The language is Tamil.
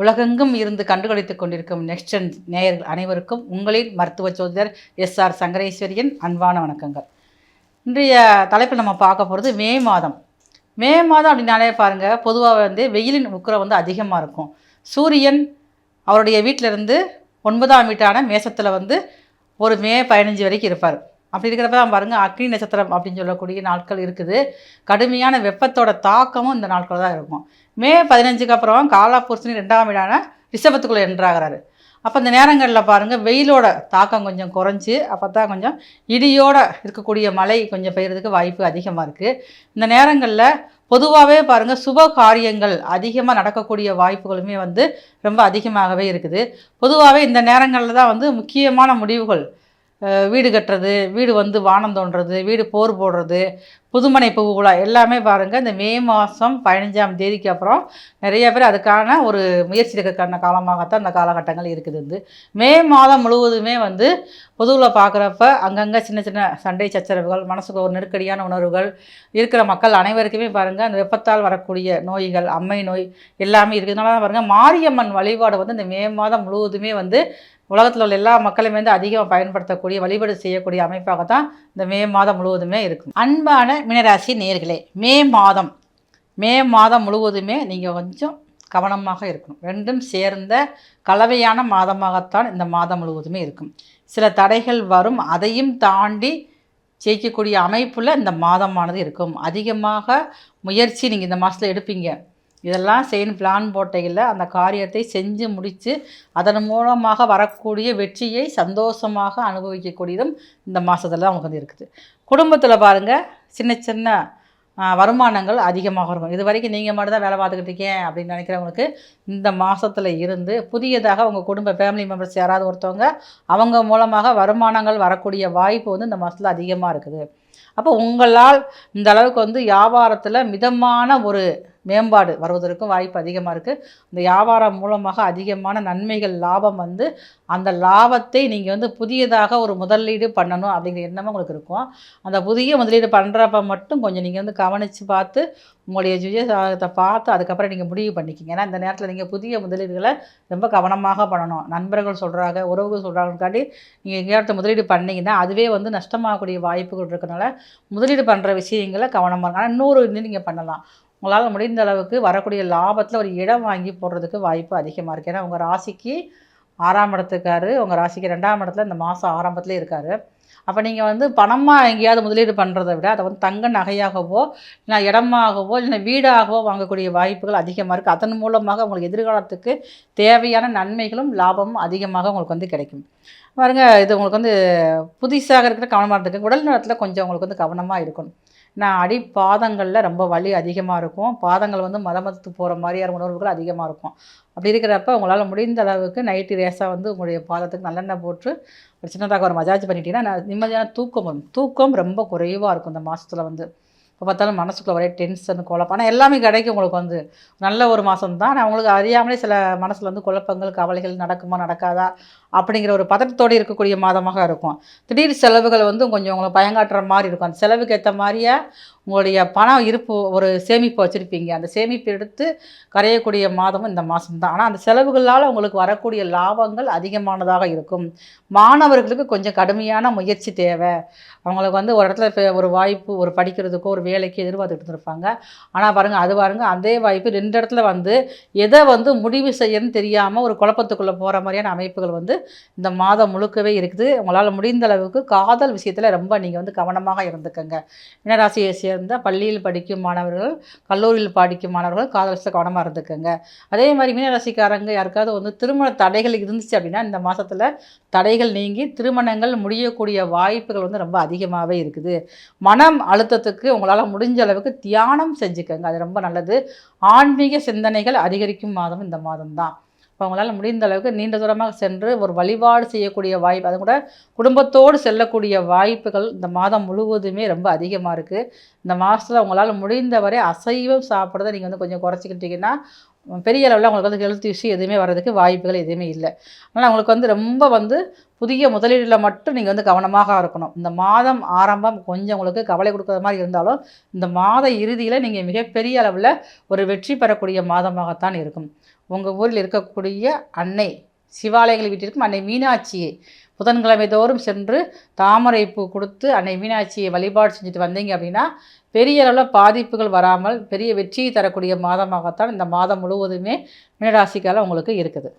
உலகெங்கும் இருந்து கண்டுகளித்துக் கொண்டிருக்கும் நெக்ஸ்ட் நேயர்கள் அனைவருக்கும் உங்களின் மருத்துவ ஜோதிடர் எஸ்ஆர் சங்கரேஸ்வரியின் அன்பான வணக்கங்கள். இன்றைய தலைப்பில் நம்ம பார்க்க போகிறது மே மாதம். மே மாதம் அப்படின்னாலே பாருங்கள், பொதுவாக வெயிலின் உக்கிரம் அதிகமாக இருக்கும். சூரியன் அவருடைய வீட்டிலிருந்து 9ஆம் வீட்டான மேசத்தில் ஒரு மே 15 வரைக்கும் இருப்பார். அப்படி இருக்கிறப்ப தான் பாருங்கள், அக்னி நட்சத்திரம் அப்படின்னு சொல்லக்கூடிய நாட்கள் இருக்குது. கடுமையான வெப்பத்தோட தாக்கமும் இந்த நாட்கள் தான் இருக்கும். மே 15க்கு அப்புறம் காலபுருஷனி 2ஆம் வீடான ரிஷபத்துக்குள்ளே என்ட்ராகிறாரு. அப்போ இந்த நேரங்களில் பாருங்கள், வெயிலோட தாக்கம் கொஞ்சம் குறைஞ்சி, அப்போ தான் கொஞ்சம் இடியோடு இருக்கக்கூடிய மழை கொஞ்சம் பெய்யறதுக்கு வாய்ப்பு அதிகமாக இருக்குது. இந்த நேரங்களில் பொதுவாகவே பாருங்கள், சுப காரியங்கள் அதிகமாக நடக்கக்கூடிய வாய்ப்புகளுமே ரொம்ப அதிகமாகவே இருக்குது. பொதுவாகவே இந்த நேரங்களில் தான் முக்கியமான முடிவுகள், வீடு கட்டுறது, வீடு வானம் தோன்றது, வீடு போர் போடுறது, புதுமனை புகுகுலா எல்லாமே பாருங்கள் இந்த மே மாதம் 15ஆம் தேதிக்கு அப்புறம் நிறைய பேர் அதுக்கான ஒரு முயற்சி எடுக்கிறதுக்கான காலமாகத்தான் இந்த காலகட்டங்கள் இருக்குது. மே மாதம் முழுவதுமே பொதுவில் பார்க்குறப்ப அங்கங்கே சின்ன சின்ன சண்டை சச்சரவுகள், மனசுக்கு ஒரு நெருக்கடியான உணர்வுகள் இருக்கிற மக்கள் அனைவருக்குமே பாருங்கள் அந்த வெப்பத்தால் வரக்கூடிய நோய்கள், அம்மை நோய் எல்லாமே இருக்கிறதுனால தான் பாருங்கள் மாரியம்மன் வழிபாடு இந்த மே மாதம் முழுவதுமே உலகத்தில் உள்ள எல்லா மக்களுமே அதிகமாக பயன்படுத்தக்கூடிய வழிபாடு செய்யக்கூடிய அமைப்பாக தான் இந்த மே மாதம் முழுவதுமே இருக்கும். அன்பான மீனராசி நேயர்களே, மே மாதம் முழுவதுமே நீங்கள் கொஞ்சம் கவனமாக இருக்கணும். ரெண்டும் சேர்ந்த கலவையான மாதமாகத்தான் இந்த மாதம் முழுவதுமே இருக்கும். சில தடைகள் வரும், அதையும் தாண்டி ஜெயிக்கக்கூடிய அமைப்பில் இந்த மாதமானது இருக்கும். அதிகமாக முயற்சி நீங்கள் இந்த மாதத்தில் எடுப்பீங்க. இதெல்லாம் செய்யணும் பிளான் போட்டையில் அந்த காரியத்தை செஞ்சு முடித்து அதன் மூலமாக வரக்கூடிய வெற்றியை சந்தோஷமாக அனுபவிக்கக்கூடியதும் இந்த மாதத்தில் தான் உங்களுக்கு இருக்குது. குடும்பத்தில் பாருங்கள், சின்ன சின்ன வருமானங்கள் அதிகமாக இருக்கும். இது வரைக்கும் நீங்கள் மட்டும் தான் வேலை பார்த்துக்கிட்டு இருக்கேன் அப்படின்னு நினைக்கிறவங்களுக்கு இந்த மாதத்தில் இருந்து புதியதாக உங்கள் குடும்ப ஃபேமிலி மெம்பர்ஸ் யாராவது ஒருத்தவங்க அவங்க மூலமாக வருமானங்கள் வரக்கூடிய வாய்ப்பு இந்த மாதத்தில் அதிகமாக இருக்குது. அப்போ உங்களால் இந்த அளவுக்கு வியாபாரத்தில் மிதமான ஒரு மேம்பாடு வருவதற்கும் வாய்ப்பு அதிகமாக இருக்குது. இந்த வியாபாரம் மூலமாக அதிகமான நன்மைகள், லாபம் அந்த லாபத்தை நீங்கள் புதியதாக ஒரு முதலீடு பண்ணணும் அப்படிங்கிற எண்ணமும் உங்களுக்கு இருக்கும். அந்த புதிய முதலீடு பண்ணுறப்ப மட்டும் கொஞ்சம் நீங்கள் கவனித்து பார்த்து உங்களுடைய ஜுஜத்தை பார்த்து அதுக்கப்புறம் நீங்கள் முடிவு பண்ணிக்கிங்க. ஏன்னா இந்த நேரத்தில் நீங்கள் புதிய முதலீடுகளை ரொம்ப கவனமாக பண்ணணும். நண்பர்கள் சொல்கிறாங்க, உறவுகள் சொல்கிறாங்கக்காண்டி நீங்கள் எங்கேயாவது முதலீடு பண்ணிங்கன்னா அதுவே நஷ்டமாகக்கூடிய வாய்ப்புகள் இருக்கனால முதலீடு பண்ணுற விஷயங்களை கவனமாக இருங்க. ஆனால் இன்னொரு நீங்கள் பண்ணலாம், உங்களால் முடிந்த அளவுக்கு வரக்கூடிய லாபத்தில் ஒரு இடம் வாங்கி போடுறதுக்கு வாய்ப்பு அதிகமாக இருக்குது. ஏன்னா உங்கள் ராசிக்கு 6ஆம் இடத்துக்காரு, உங்கள் ராசிக்கு 2ஆம் இடத்துல இந்த மாதம் ஆரம்பத்துலேயே இருக்கார். அப்போ நீங்கள் பணமாக எங்கேயாவது முதலீடு பண்ணுறதை விட அதை தங்க நகையாகவோ இல்லை இடமாகவோ இல்லை வீடாகவோ வாங்கக்கூடிய வாய்ப்புகள் அதிகமாக இருக்குது. அதன் மூலமாக உங்களுக்கு எதிர்காலத்துக்கு தேவையான நன்மைகளும் லாபமும் அதிகமாக உங்களுக்கு கிடைக்கும். பாருங்க, இது உங்களுக்கு புதுசாக இருக்கிற கவனமாக இருந்துக்கு. உடல் நலத்தில் கொஞ்சம் உங்களுக்கு கவனமாக இருக்கணும். நான் அடிப்பாதங்களில் ரொம்ப வலி அதிகமாக இருக்கும். பாதங்கள் மதமத்து போகிற மாதிரியான உணர்வுகள் அதிகமாக இருக்கும். அப்படி இருக்கிறப்ப உங்களால் முடிந்த அளவுக்கு நைட்டு ரேஸாக உங்களுடைய பாதத்துக்கு நல்லெண்ணெய் போட்டு ஒரு சின்னதாக ஒரு மசாஜ் பண்ணிட்டீங்கன்னா நிம்மதியான தூக்கம் வரும். தூக்கம் ரொம்ப குறைவாக இருக்கும் இந்த மாதத்தில். இப்போ பார்த்தாலும் மனசுக்குள்ள ஒரே டென்ஷன், குழப்பம். ஆனால் எல்லாமே கிடைக்கும் உங்களுக்கு நல்ல ஒரு மாதம் தான். ஆனால் உங்களுக்கு அறியாமலே சில மனசில் குழப்பங்கள், கவலைகள் நடக்குமா நடக்காதா அப்படிங்கிற ஒரு பதட்டத்தோடு இருக்கக்கூடிய மாதமாக இருக்கும். திடீர் செலவுகள் கொஞ்சம் உங்களை பயங்காட்டுற மாதிரி இருக்கும். அந்த செலவுக்கு ஏற்ற மாதிரியே உங்களுடைய பணம் இருப்பு ஒரு சேமிப்பு வச்சுருப்பீங்க. அந்த சேமிப்பு எடுத்து கரையக்கூடிய மாதமும் இந்த மாதம் தான். ஆனால் அந்த செலவுகளால் உங்களுக்கு வரக்கூடிய லாபங்கள் அதிகமானதாக இருக்கும். மாணவர்களுக்கு கொஞ்சம் கடுமையான முயற்சி தேவை. அவங்களுக்கு ஒரு இடத்துல ஒரு வாய்ப்பு, ஒரு படிக்கிறதுக்கோ ஒரு வேலைக்கு எதிர்பார்த்துட்டு இருப்பாங்க. ஆனால் பாருங்கள் அதே வாய்ப்பு 2 இடத்துல எதை முடிவு செய்யணும்னு தெரியாமல் ஒரு குழப்பத்துக்குள்ளே போகிற மாதிரியான அமைப்புகள் இந்த மாதம் முழுக்கவே இருக்குது. உங்களால் முடிந்த அளவுக்கு காதல் விஷயத்தில் ரொம்ப நீங்கள் கவனமாக இருந்துக்கங்க. மீனராசியை சேர்ந்த பள்ளியில் படிக்கும் மாணவர்கள், கல்லூரியில் படிக்கும் மாணவர்கள் காதல் விஷயத்தில் கவனமாக இருந்துக்கங்க. அதே மாதிரி மீனராசிக்காரங்க யாருக்காவது திருமண தடைகள் இருந்துச்சு அப்படின்னா இந்த மாதத்தில் தடைகள் நீங்கி திருமணங்கள் முடியக்கூடிய வாய்ப்புகள் ரொம்ப அதிகமாகவே இருக்குது. மனம் அழுத்தத்துக்கு உங்களால் முடிஞ்ச அளவுக்கு தியானம் செஞ்சுக்கங்க, அது ரொம்ப நல்லது. ஆன்மீக சிந்தனைகள் அதிகரிக்கும் மாதம் இந்த மாதம் தான். இப்போ அவங்களால் முடிந்த அளவுக்கு நீண்ட தூரமாக சென்று ஒரு வழிபாடு செய்யக்கூடிய வாய்ப்பு, அது கூட குடும்பத்தோடு செல்லக்கூடிய வாய்ப்புகள் இந்த மாதம் முழுவதுமே ரொம்ப அதிகமாக இருக்குது. இந்த மாதத்தில் உங்களால் முடிந்தவரை அசைவம் சாப்பிட்றத நீங்கள் கொஞ்சம் குறைச்சிக்கிட்டிங்கன்னா பெரிய அளவில் உங்களுக்கு ஹெல்த் இஷ்யூ எதுவுமே வர்றதுக்கு வாய்ப்புகள் எதுவுமே இல்லை. அதனால் உங்களுக்கு ரொம்ப புதிய முதலீடில் மட்டும் நீங்கள் கவனமாக இருக்கணும். இந்த மாதம் ஆரம்பம் கொஞ்சம் உங்களுக்கு கவலை கொடுக்குற மாதிரி இருந்தாலும் இந்த மாத இறுதியில் நீங்கள் மிகப்பெரிய அளவில் ஒரு வெற்றி பெறக்கூடிய மாதமாகத்தான் இருக்கும். உங்கள் ஊரில் இருக்கக்கூடிய அன்னை சிவாலயங்கள் வீட்டிற்கும் அன்னை மீனாட்சியை புதன்கிழமை தோறும் சென்று தாமரை பூ கொடுத்து அன்னை மீனாட்சியை வழிபாடு செஞ்சுட்டு வந்தீங்க அப்படின்னா பெரிய அளவில் பாதிப்புகள் வராமல் பெரிய வெற்றியை தரக்கூடிய மாதமாகத்தான் இந்த மாதம் முழுவதுமே மீனராசிக்கால உங்களுக்கு இருக்குது.